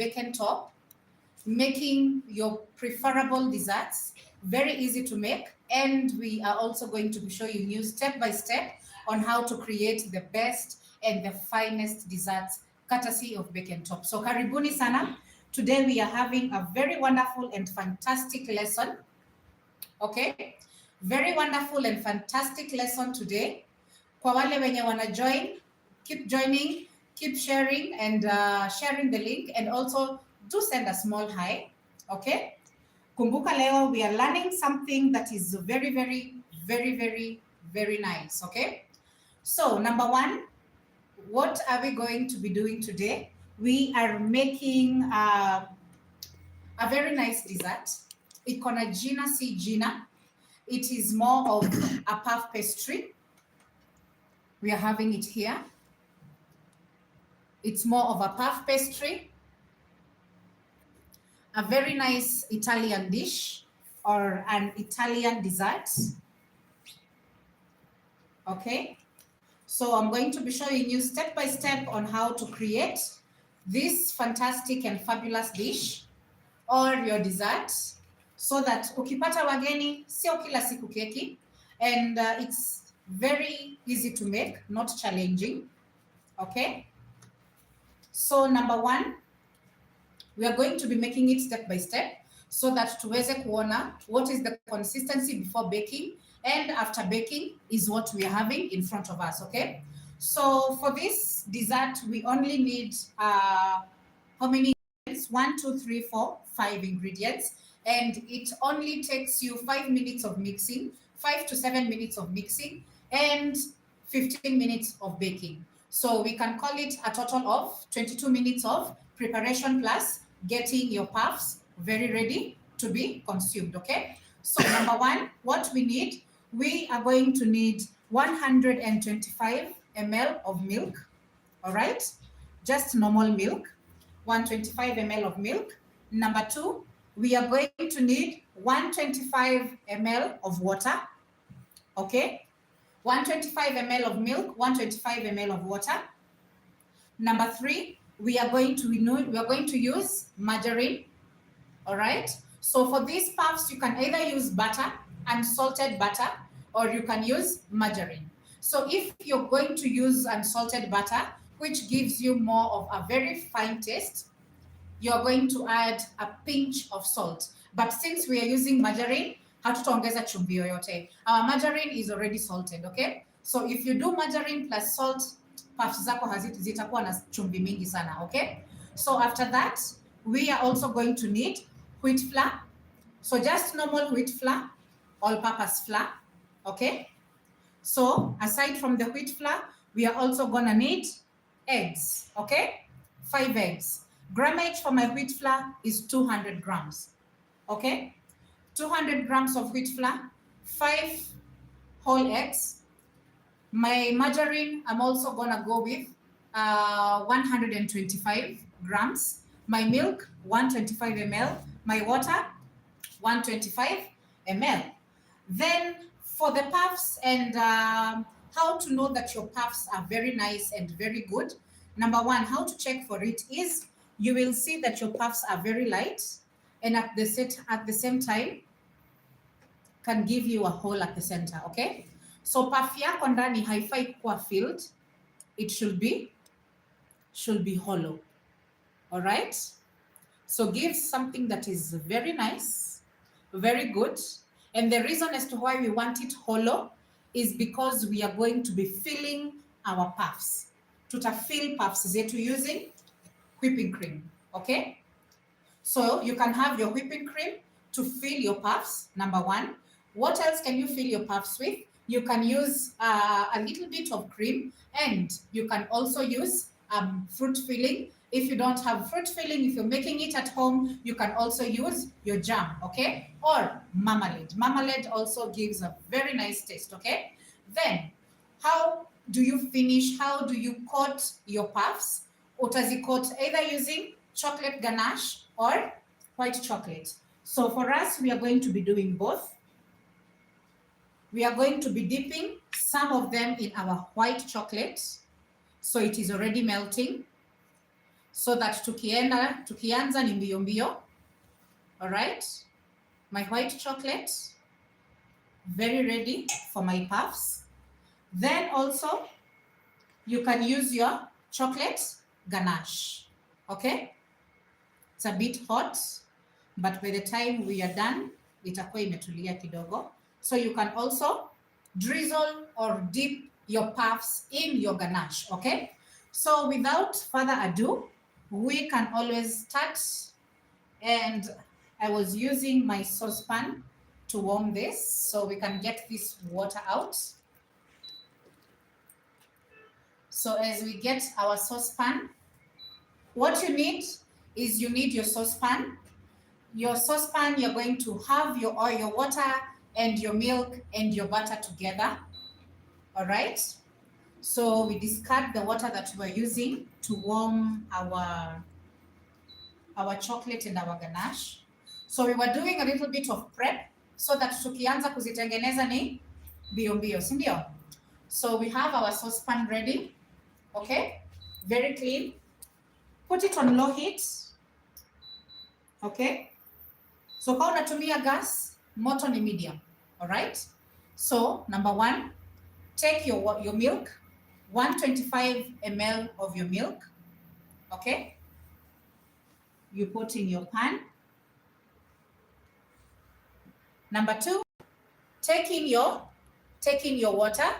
bacon top, making your preferable desserts, very easy to make. And we are also going to be showing you step by step on how to create the best and the finest desserts courtesy of bacon top. So karibuni sana. Today we are having a very wonderful and fantastic lesson. Okay, very wonderful and fantastic lesson today. Kwa wale wenye wana join, keep joining, keep sharing and sharing the link, and also do send a small hi. Okay, kumbuka leo we are learning something that is very, very, very, very, very nice. Okay, so number one, what are we going to be doing today? We are making a very nice dessert. Iko na jina si jina. It is more of a puff pastry. We are having it here. It's more of a puff pastry. A very nice Italian dish or an Italian dessert. Okay. So I'm going to be showing you step by step on how to create this fantastic and fabulous dish or your dessert, so that ukipata wageni sio kila siku keki, and it's very easy to make, not challenging. Okay, so number one, we are going to be making it step by step so that tuweze kuona what is the consistency before baking and after baking is what we are having in front of us. Okay, so for this dessert we only need how many ingredients? 1, 2, 3, 4, 5 ingredients, and it only takes you 5 minutes of mixing, 5 to 7 minutes of mixing, and 15 minutes of baking. So we can call it a total of 22 minutes of preparation plus getting your puffs very ready to be consumed. Okay, so number one, what we need, we are going to need 125 ml of milk. All right, just normal milk, 125 ml of milk. Number two, we are going to need 125 ml of water. Okay, 125 ml of milk, 125 ml of water. Number three, we are going to use margarine. All right, so for these puffs you can either use butter, unsalted butter, or you can use margarine. So if you're going to use unsalted butter, which gives you more of a very fine taste, you're going to add a pinch of salt. But since we are using margarine, hatutaongeza chumvi yoyote. Our margarine is already salted. Okay, so if you do margarine plus salt, puffs zako zitakuwa na chumvi mingi sana. Okay, so after that we are also going to need wheat flour. So just normal wheat flour, all-purpose flour. Okay, so aside from the wheat flour, we are also gonna need eggs. Okay, 5 eggs. Grammage for my wheat flour is 200 grams. Okay, 200 grams of wheat flour, 5 whole eggs. My margarine, I'm also gonna go with 125 grams. My milk, 125 ml. My water, 125 ml. Then for the puffs and how to know that your puffs are very nice and very good. Number one, how to check for it is you will see that your puffs are very light and at the same time can give you a hole at the center. Okay, so puff yako ndani haifai kuwa filled, it should be hollow. All right, so give something that is very nice, very good. And the reason as to why we want it hollow is because we are going to be filling our puffs. Tutafill puffs zetu using whipping cream. Okay, so you can have your whipping cream to fill your puffs. Number one, what else can you fill your puffs with? You can use a little bit of cream, and you can also use fruit filling. If you don't have fruit filling, if you're making it at home, you can also use your jam. Okay, or marmalade. Marmalade also gives a very nice taste. Okay, then how do you finish? How do you coat your puffs? Utazikot either using chocolate ganache or white chocolate. So for us, we are going to be doing both. We are going to be dipping some of them in our white chocolate, so it is already melting. so that tukianza ni mbio mbio. All right, my white chocolate, very ready for my puffs. Then also you can use your chocolate ganache. Okay, it's a bit hot, but by the time we are done itakuwa imetulia kidogo. So you can also drizzle or dip your puffs in your ganache. Okay, so without further ado, we can always start. And I was using my saucepan to warm this so we can get this water out. So as we get our saucepan, what you need is you need your saucepan. Your saucepan, you're going to have your oil, your water, and your milk and your butter together. All right. So we discard the water that we're using to warm our chocolate and our ganache. So we were doing a little bit of prep so that tukianza kuzitengeneza ni mbio mbio, si ndio? So we have our saucepan ready. Okay, very clean. Put it on low heat. Okay, so kama unatumia gas, moto ni medium. All right, so number one, take your milk, 125 ml of your milk. Okay, you put in your pan. Number two, take in your water.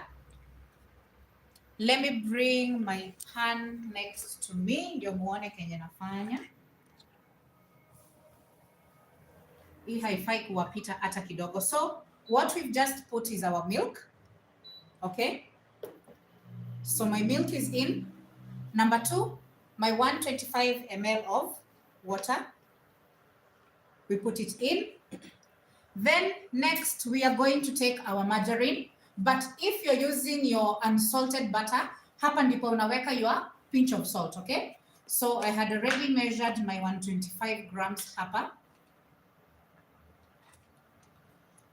Let me bring my pan next to me ndio muone kenye nafanya. Hii haifai kuwapita hata kidogo. So what we've just put is our milk. Okay, so my milk is in. Number two, my 125 ml of water, we put it in. Then next we are going to take our margarine, but if you're using your unsalted butter, hapa ndipo unaweka your pinch of salt. Okay, so I had already measured my 125 grams hapa.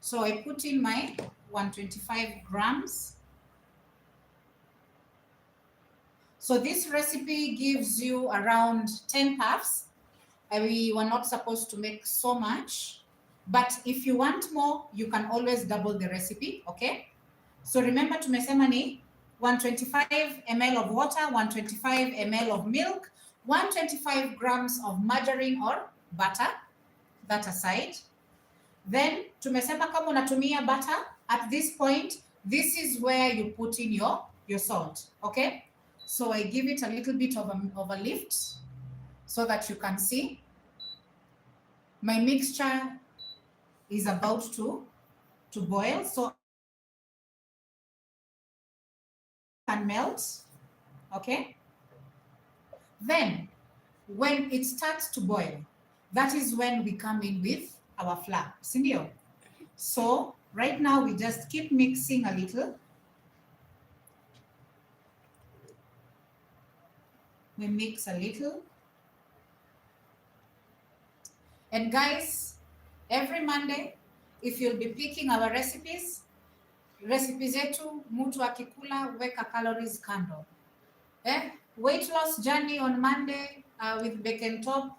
So I put in my 125 grams. So this recipe gives you around 10 puffs. We were not supposed to make so much, but if you want more, you can always double the recipe. Okay, so remember tumesema ni 125 ml of water, 125 ml of milk, 125 grams of margarine or butter, that aside. Then tumesema kama unatumia butter, at this point, this is where you put in your salt. Okay, so I give it a little bit of a lift so that you can see my mixture is about to boil, so can melt. Okay, then when it starts to boil, that is when we come in with our flour, sindio? So right now we just keep mixing a little. We mix a little. And guys, every Monday, if you'll be picking our recipes zetu, mtu akikula weka calories kando. Weight loss journey on Monday with bacon top,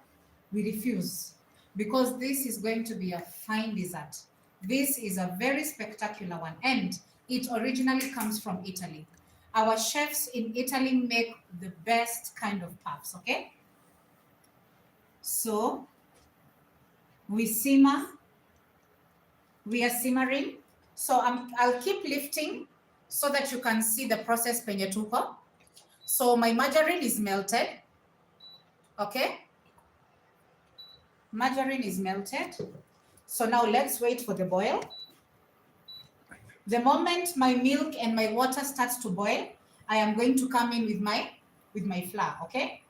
we refuse, because this is going to be a fine dessert. This is a very spectacular one, and it originally comes from Italy. Our chefs in Italy make the best kind of puffs. Okay, so we simmer. We are simmering. So I'll keep lifting so that you can see the process penye tuko. So my margarine is melted. Okay, margarine is melted. So now let's wait for the boil. The moment my milk and my water starts to boil, I am going to come in with my flour. Okay,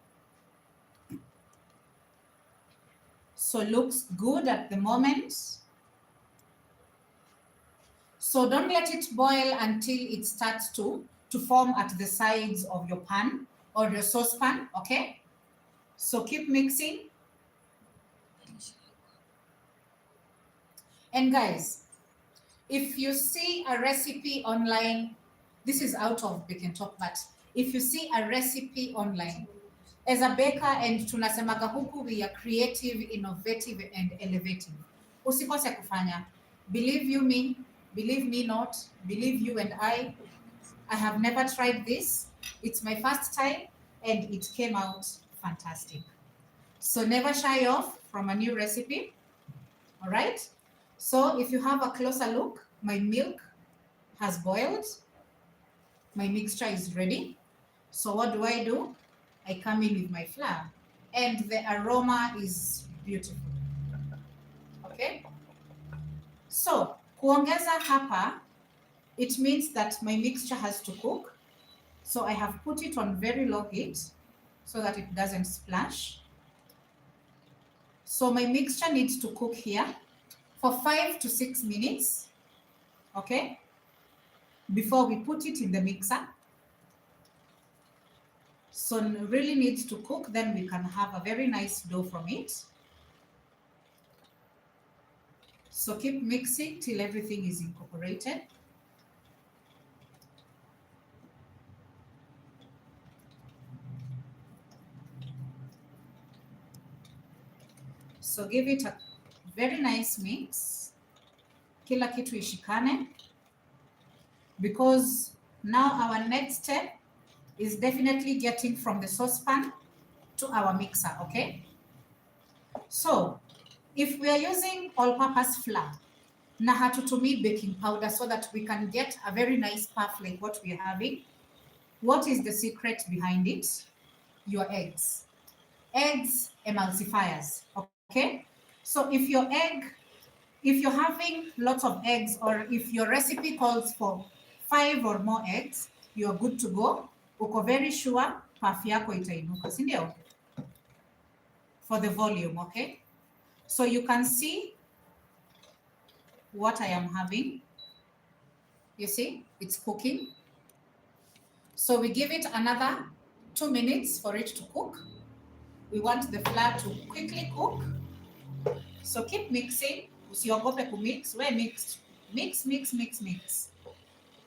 so looks good at the moment. So don't let it boil until it starts to form at the sides of your pan or your saucepan. Okay, so keep mixing. And guys, if you see a recipe online, this is out of bacon top, but if you see a recipe online As a baker and tunasemaga huku, we are creative, innovative and elevative. Usikose kufanya. Believe me not, believe you and I have never tried this. It's my first time and it came out fantastic. So never shy off from a new recipe. All right. So if you have a closer look, my milk has boiled. My mixture is ready. So what do? I come in with my flour and the aroma is beautiful. Okay. So kuongeza hapa, it means that my mixture has to cook. So I have put it on very low heat so that it doesn't splash. So my mixture needs to cook here for 5 to 6 minutes, okay, before we put it in the mixer. So really needs to cook, then we can have a very nice dough from it. So keep mixing till everything is incorporated. So give it a very nice mix. Kila kitu ishikane. Because now our next step is definitely getting from the saucepan to our mixer, okay? So if we are using all-purpose flour, na hatutumii baking powder so that we can get a very nice puff like what we're having, what is the secret behind it? Your eggs. Eggs emulsifiers, okay? So if you're having lots of eggs, or if your recipe calls for 5 or more eggs, you're good to go. Uko very sure puff yako itainuka, si ndio? For the volume, okay? So you can see what I am having. You see, it's cooking. So we give it another 2 minutes for it to cook. We want the flour to quickly cook. So keep mixing. Usiogope kumix. We mix.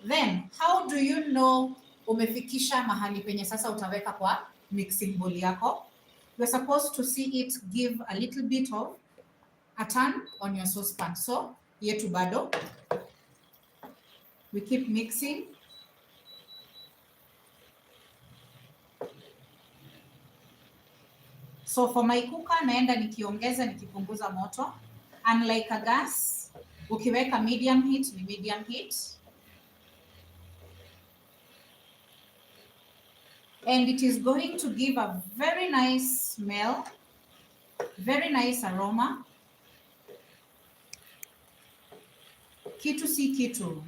Then, how do you know umefikisha mahali penye sasa utaweka kwa mixing bowl yako? You're supposed to see it give a little bit of a turn on your saucepan. So, yetu bado. We keep mixing. So for my cooker, naenda nikiongeza nikipunguza moto. Unlike a gas, ukiweka medium heat ni medium heat. And it is going to give a very nice smell, very nice aroma. Kitu si kitu.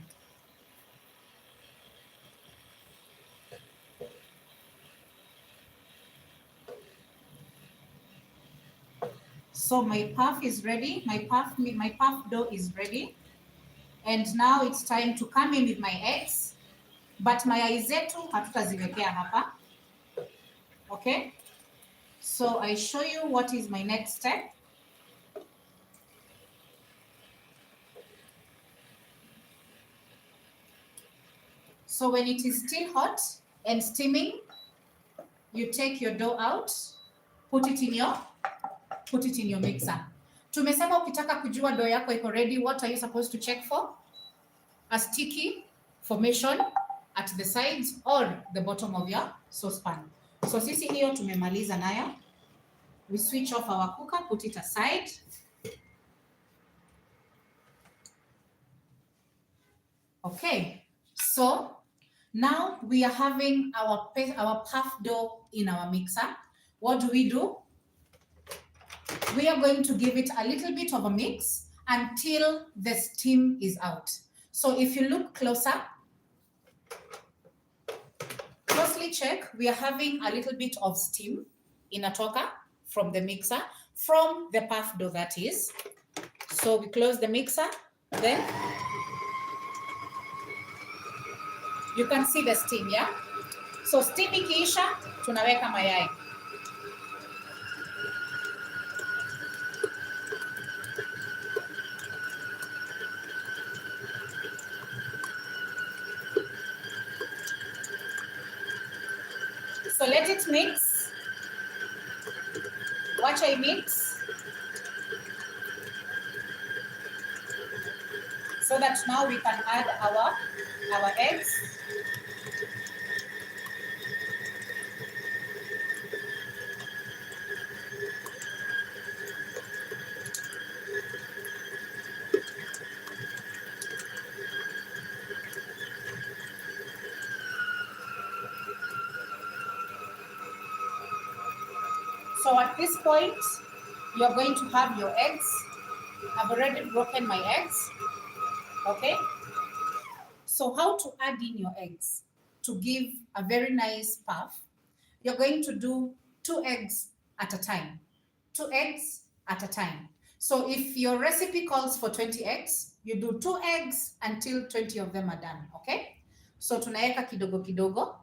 So my puff is ready. My puff dough is ready. And now it's time to come in with my eggs. But mayai zetu hatutaziwekea hapa. Okay? So I show you what is my next step. So when it is still hot and steaming, you take your dough out, put it in your mixer. Tumesema ukitaka kujua dough yako iko ready, what are you supposed to check for? A sticky formation at the sides or the bottom of your saucepan. So sisi hiyo tumemaliza nayo. We switch off our cooker, put it aside. Okay, so now we are having our puff dough in our mixer. What do? We are going to give it a little bit of a mix until the steam is out. So if you look closer, closely check, we are having a little bit of steam inatoka from the mixer, from the puff dough that is. So we close the mixer, then you can see the steam, yeah? So steam ikiisha, tunaweka mayai. So let it mix. wacha imix so that now we can add our eggs. So at this point, you're going to have your eggs. I've already broken my eggs, okay? So how to add in your eggs to give a very nice puff? You're going to do 2 eggs at a time. 2 eggs at a time. So if your recipe calls for 20 eggs, you do 2 eggs until 20 of them are done, okay? So tunaeka kidogo kidogo.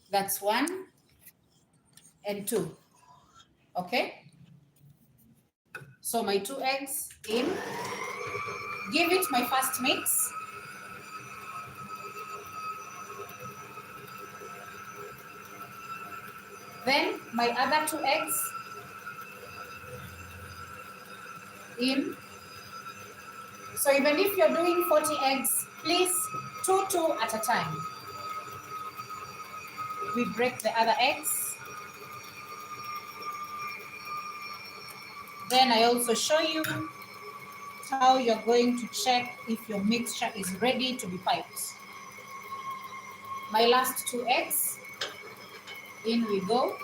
That's 1 and 2, okay? So my 2 eggs in. Give it my first mix. Then my other 2 eggs in. So even if you're doing 40 eggs, please 2 at a time. We break the other eggs. Then I also show you how you're going to check if your mixture is ready to be piped. My last 2 eggs, in we go.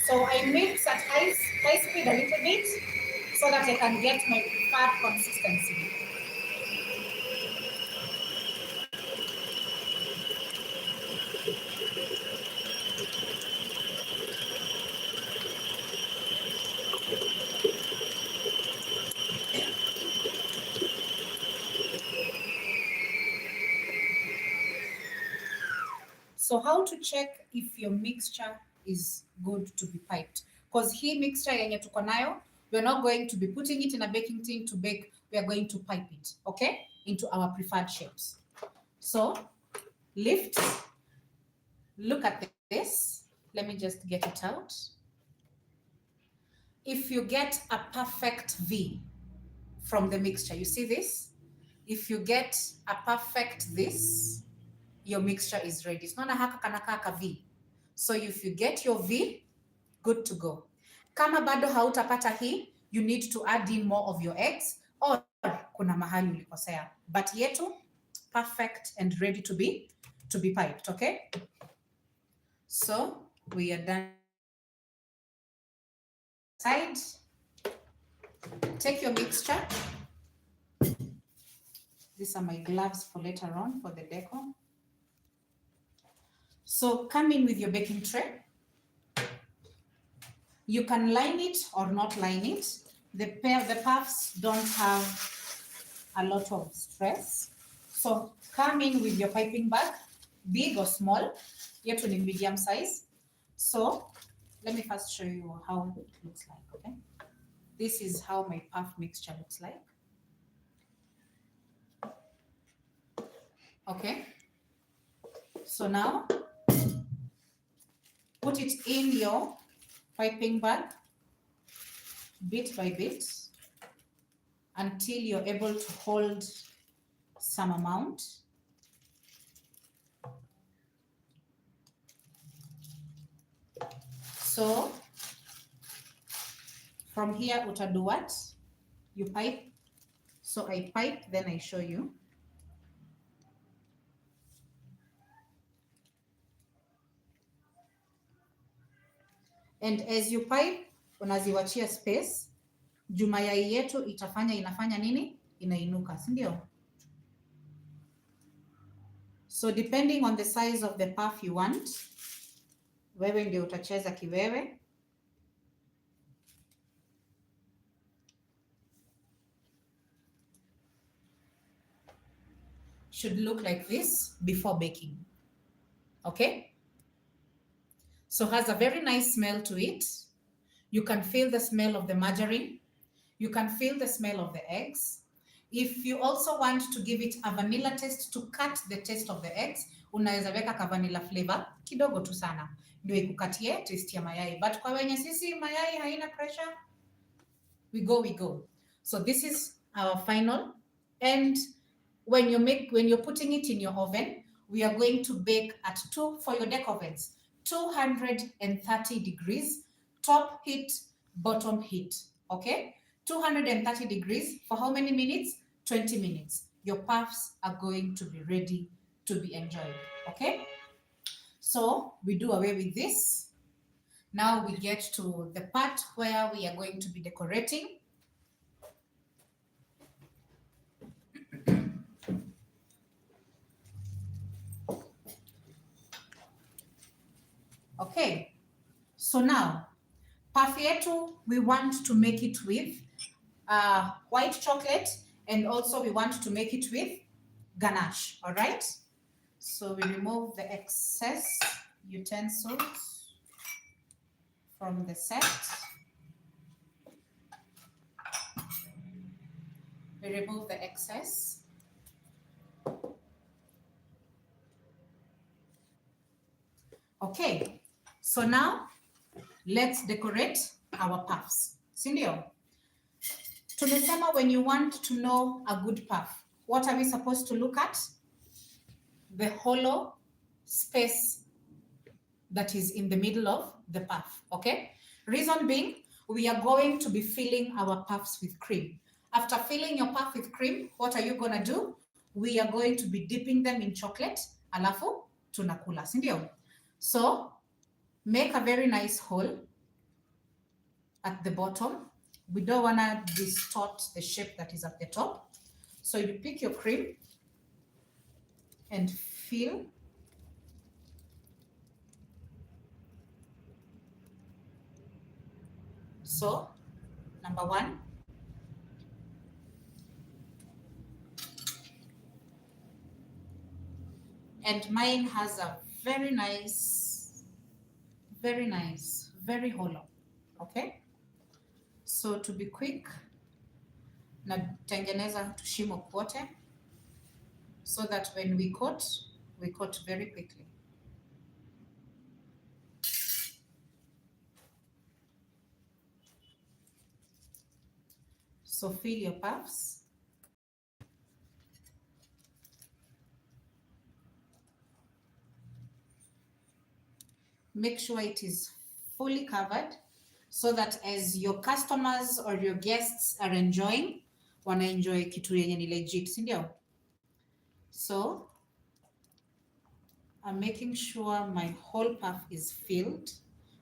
So I mix at high speed a little bit so that I can get my preferred consistency. So how to check if your mixture is good to be piped? Because hii mixture yenye tuko nayo, we're not going to be putting it in a baking tin to bake. We are going to pipe it, okay, into our preferred shapes. So lift, look at this. Let me just get it out. If you get a perfect V from the mixture, you see this? If you get a perfect this, your mixture is ready. It's not a haka kanaka ka V. So if you get your V, good to go. Kama bado hautapata hii, you need to add in more of your eggs or kuna mahali ulikosea. But yetu, perfect and ready to be piped, okay? So we are done. Side. Take your mixture. These are my gloves for later on for the decor. So come in with your baking tray. You can line it or not line it. The puffs don't have a lot of stress. So come in with your piping bag, big or small, yet in medium size. So let me first show you how it looks like, okay? This is how my puff mixture looks like. Okay. So now put it in your piping bag bit by bit until you're able to hold some amount. So from here, utadu what? You pipe. So I pipe, then I show you. And as you pipe, unaziwachia space. Juu mayai yetu inafanya nini? Inainuka, si ndio? So depending on the size of the puff you want, wewe ndio utacheza kiwewe. Should look like this before baking. Okay? So has a very nice smell to it. You can feel the smell of the margarine. You can feel the smell of the eggs. If you also want to give it a vanilla taste, to cut the taste of the eggs, unaweza weka ka vanilla flavor kidogo tu sana ndio ikukatie taste ya mayai. But kwa wenye sisi mayai haina pressure, we go. So this is our final. And when you're putting it in your oven, we are going to bake at for your deck ovens, 230 degrees, top heat, bottom heat. Okay, 230 degrees for how many minutes? 20 minutes. Your puffs are going to be ready to be enjoyed. Okay, so we do away with this. Now we get to the part where we are going to be decorating. Okay, so now puff yetu, we want to make it with white chocolate, and also we want to make it with ganache. All right, so we remove the excess utensils from the set. We remove the excess. Okay, so now let's decorate our puffs. Sindio? Tumesema when you want to know a good puff, what are we supposed to look at? The hollow space that is in the middle of the puff, okay? Reason being, we are going to be filling our puffs with cream. After filling your puff with cream, what are you gonna do? We are going to be dipping them in chocolate, alafu tunakula, sindio? So make a very nice hole at the bottom. We don't wanna distort the shape that is at the top. So you pick your cream and fill. So, number one. And mine has a very nice, very hollow, okay? So to be quick, natengeneza tushimo kwote so that when we coat very quickly. So fill your puffs. Make sure it is fully covered so that as your customers or your guests are enjoying, wana enjoy kitu yenye ni legit, si ndio? So I'm making sure my whole puff is filled.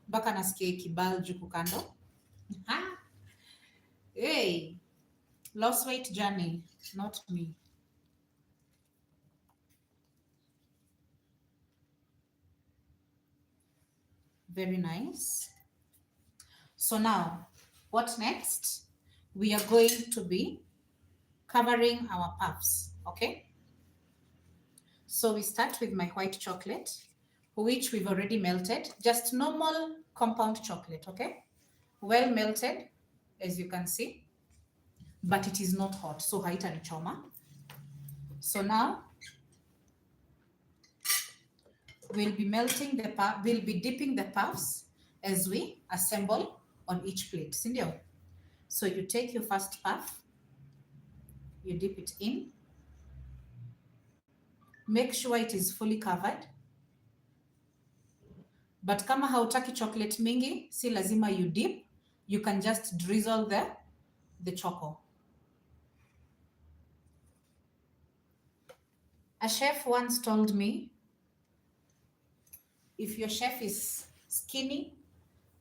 Mpaka nasikia ikibulge huku kando. Hey, lost weight journey, not me. Very nice. So now, what next? We are going to be covering our puffs, okay? So we start with my white chocolate, which we've already melted, just normal compound chocolate, okay? Well melted, as you can see, but it is not hot, so haitanichoma. So now, we'll be dipping the puffs as we assemble on each plate, sindio? So you take your first puff, you dip it in, make sure it is fully covered. But kama hautaki chocolate mingi, si lazima you dip, you can just drizzle the choco. A chef once told me, if your chef is skinny,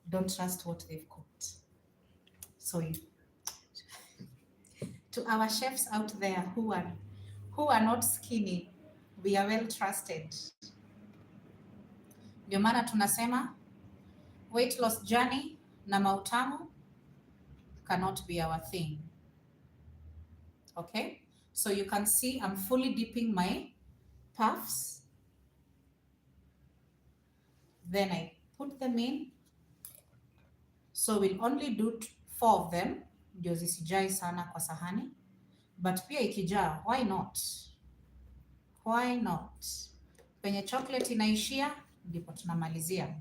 don't trust what they've cooked. So to our chefs out there who are not skinny, we are well trusted. Ndio maana tunasema weight loss journey na mautamu cannot be our thing. Okay, so you can see I'm fully dipping my puffs. Then I put them in. So we'll only do 4 of them ndio zisijai sana kwa sahani, but pia ikijaa, why not? Why not? Penye chocolate inaishia ndipo tunamalizia.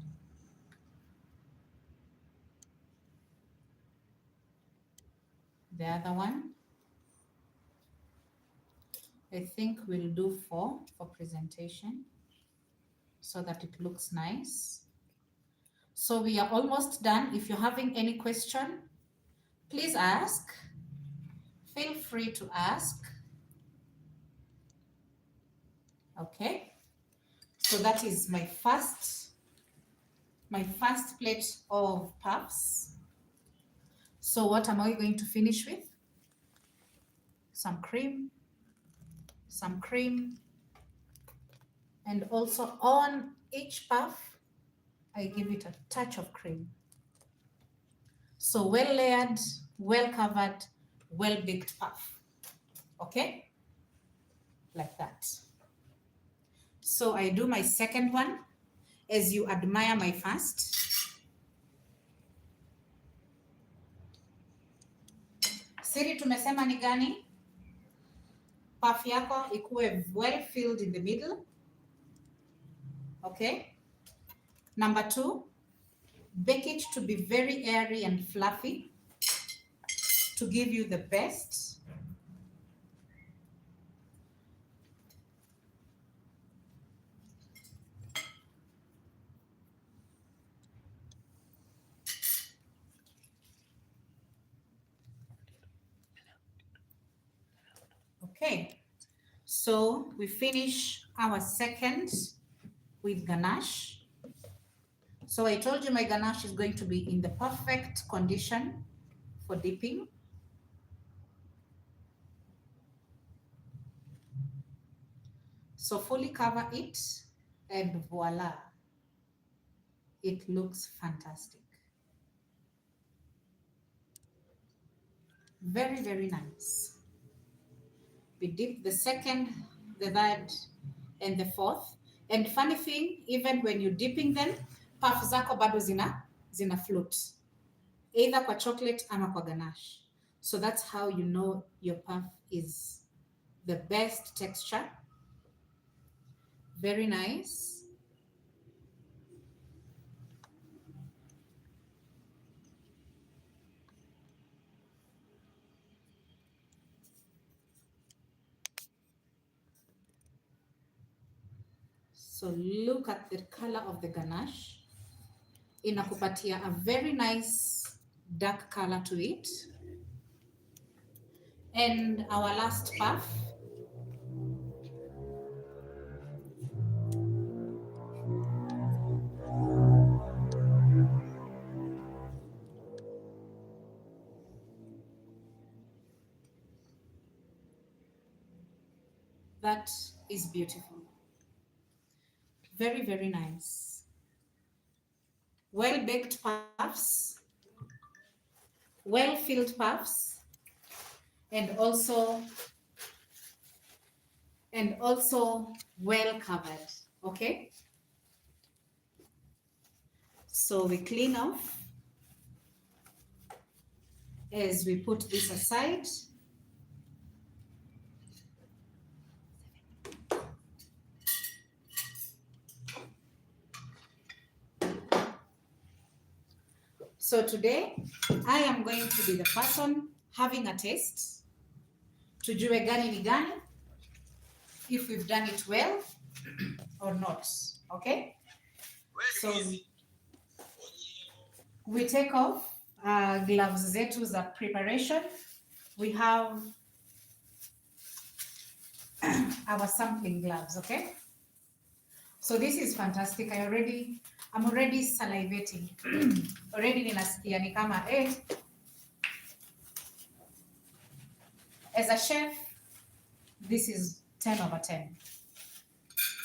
The other one, I think we'll do 4 for presentation so that it looks nice. So we are almost done. If you're having any question, please ask. Feel free to ask. Okay. So that is my first plate of puffs. So what am I going to finish with? Some cream, and also on each puff, I give it a touch of cream. So well layered, well covered, well baked puff. Okay? Like that. So I do my second one as you admire my first. Siri tumesema ni gani? Puff yako ikuwe well filled in the middle. Okay? Number 2, bake it to be very airy and fluffy to give you the best. Okay, so we finish our second with ganache. So I told you my ganache is going to be in the perfect condition for dipping. So fully cover it and voila, it looks fantastic. Very, very nice. We dip the second, the third, and the fourth. And funny thing, even when you're dipping them, puff zako bado zina float. Either kwa chocolate ama kwa ganache. So that's how you know your puff is the best texture. Very nice. So look at the color of the ganache. Inakupatia a very nice dark color to it. And our last puff. That is beautiful. Very, very nice. Well-baked puffs, well-filled puffs, and also well covered. Okay? So we clean off as we put this aside. So today, I am going to be the person having a taste. Tujue gani ni gani, if we've done it well or not, okay? So we take off gloves zetu za preparation. We have our sampling gloves, okay? So this is fantastic. I'm already salivating. Already ninasikia ni kama as a chef, this is 10 over 10.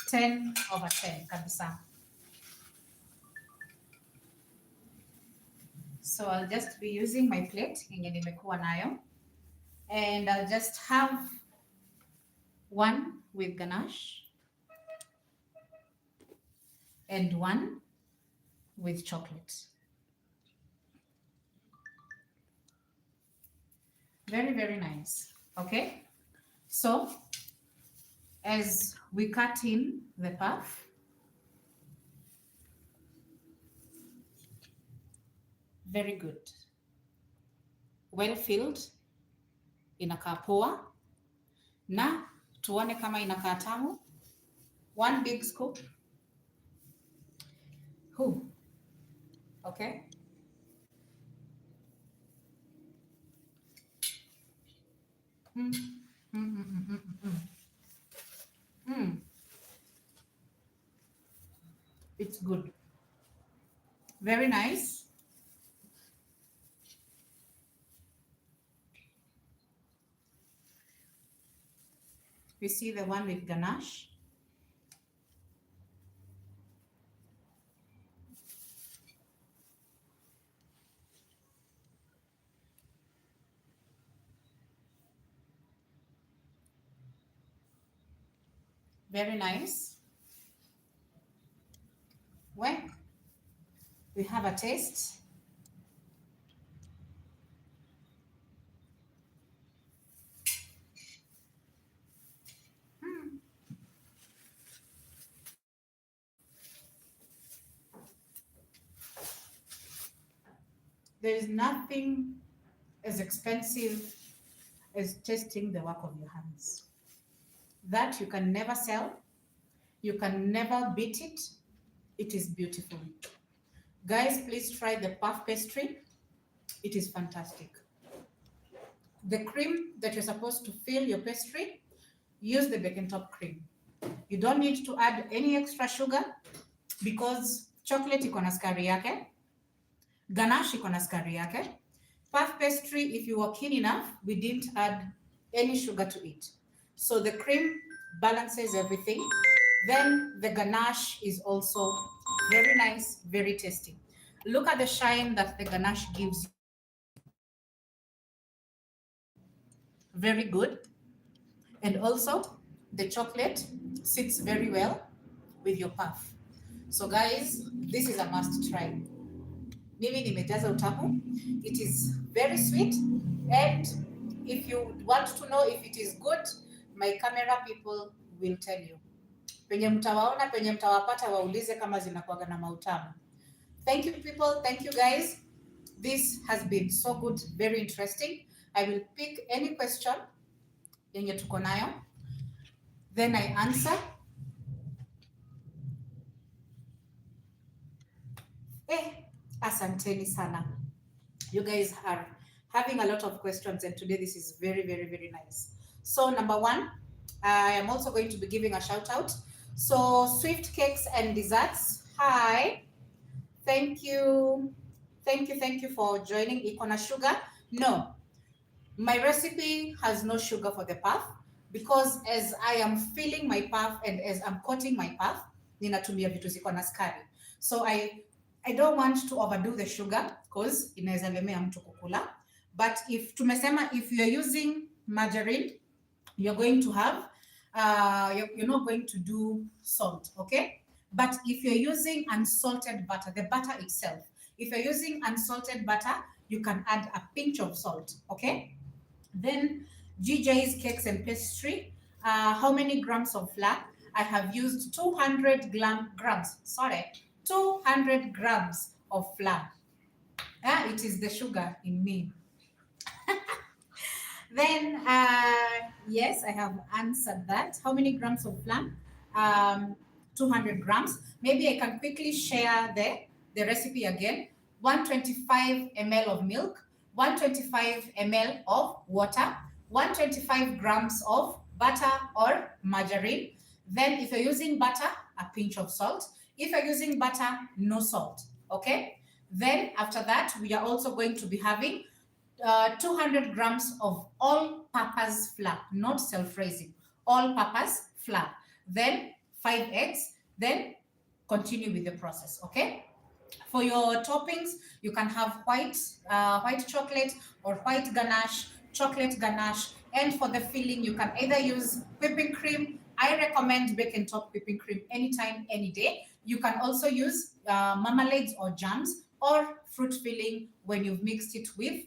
10 over 10 kabisa. So I'll just be using my plate yenye nimekuwa nayo, and I'll just have one with ganache and one with chocolate. Very, very nice. Okay. So as we cut in the puff, very good. Well filled, inakaa poa na tuone kama inakaa tamu. One big scoop. Okay. Mm. Mm, mm, mm, mm, mm, mm. Mm. It's good. Very nice. We see the one with ganache. Very nice. Well, we have a taste. Mm. There is nothing as expensive as tasting the work of your hands. That you can never sell, you can never beat it. It is beautiful. Guys, please try the puff pastry. It is fantastic. The cream that you're supposed to fill your pastry, use the bacon top cream. You don't need to add any extra sugar because chocolate iko na sukari yake, ganache iko na sukari yake. Puff pastry, if you were keen enough, we didn't add any sugar to it. So the cream balances everything. Then the ganache is also very nice, very tasty. Look at the shine that the ganache gives. Very good. And also the chocolate sits very well with your puff. So guys, this is a must try. Mimi nimejaza utamu. It is very sweet, and if you want to know if it is good, my camera people will tell you. Penye mtawaona, penye mtawapata waulize kama zinakuwaga na mautamu. Thank you people, thank you guys. This has been so good, very interesting. I will pick any question yenye tuko nayo, then I answer. Asanteni sana. You guys are having a lot of questions, and today this is very, very, very nice. So number one, I am also going to be giving a shout out. So Swift Cakes and Desserts, hi. Thank you. Thank you for joining. Iko na sugar? No. My recipe has no sugar for the puff because as I am filling my puff and as I'm coating my puff, ninatumia vitu ziko na sukari. So I don't want to overdo the sugar because inaweza lemea mtu kukula. But if tumesema if you're using margarine, you're going to have you're not going to do salt, okay? But if you're using unsalted butter, the butter itself, if you're using unsalted butter, you can add a pinch of salt, okay? Then GJ's Cakes and Pastry. How many grams of flour? I have used 200 grams, 200 grams of flour. It is the sugar in me. Then, yes, I have answered that. How many grams of flour? 200 grams. Maybe I can quickly share the recipe again. 125 ml of milk, 125 ml of water, 125 grams of butter or margarine. Then if you're using butter, a pinch of salt. If you're using butter, no salt, okay? Then after that, we are also going to be having 200 grams of all-purpose flour, not self-raising, all-purpose flour. Then 5 eggs, then continue with the process, okay? For your toppings, you can have white chocolate or white ganache, chocolate ganache, and for the filling, you can either use whipping cream. I recommend bacon top whipping cream anytime, any day. You can also use marmalades or jams or fruit filling when you've mixed it with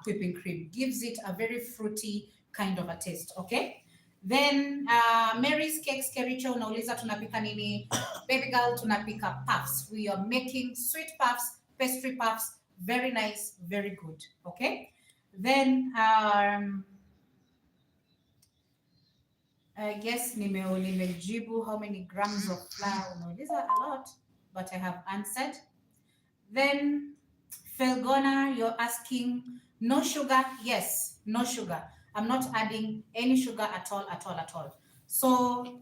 whipping cream. Gives it a very fruity kind of a taste, okay? Then Mary's Cakes Kericho unauliza tunapika nini? Baby girl, tunapika puffs. We are making sweet puffs, pastry puffs, very nice, very good, okay? Then I guess nimejibu how many grams of flour unauliza, a lot, but I have answered. Then Felgona, you're asking no sugar? Yes, no sugar. I'm not adding any sugar at all, at all, at all. So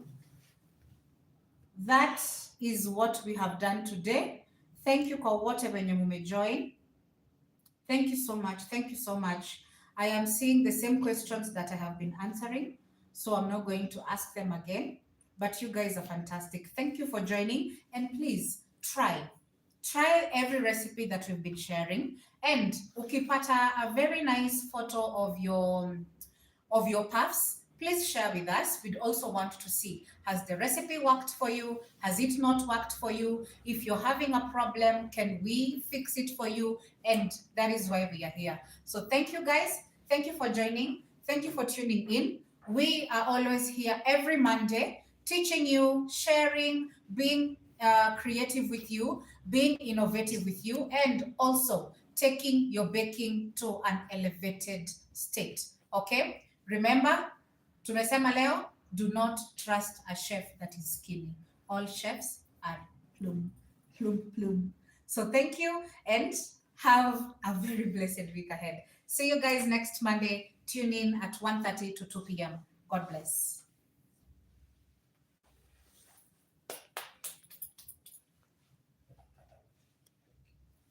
that is what we have done today. Thank you kwa wote wenye mumejoin. Thank you so much. Thank you so much. I am seeing the same questions that I have been answering, so I'm not going to ask them again. But you guys are fantastic. Thank you for joining, and please try every recipe that we've been sharing. And ukipata a very nice photo of your puffs, please share with us. We'd also want to see, has the recipe worked for you? Has it not worked for you? If you're having a problem, can we fix it for you? And that is why we are here. So thank you guys. Thank you for joining. Thank you for tuning in. We are always here every Monday, teaching you, sharing, being creative with you, being innovative with you, and also taking your baking to an elevated state. Okay? Remember, tumesema leo, do not trust a chef that is skinny. All chefs are plum, plum, plum. So thank you and have a very blessed week ahead. See you guys next Monday. Tune in at 1:30 to 2 p.m. God bless.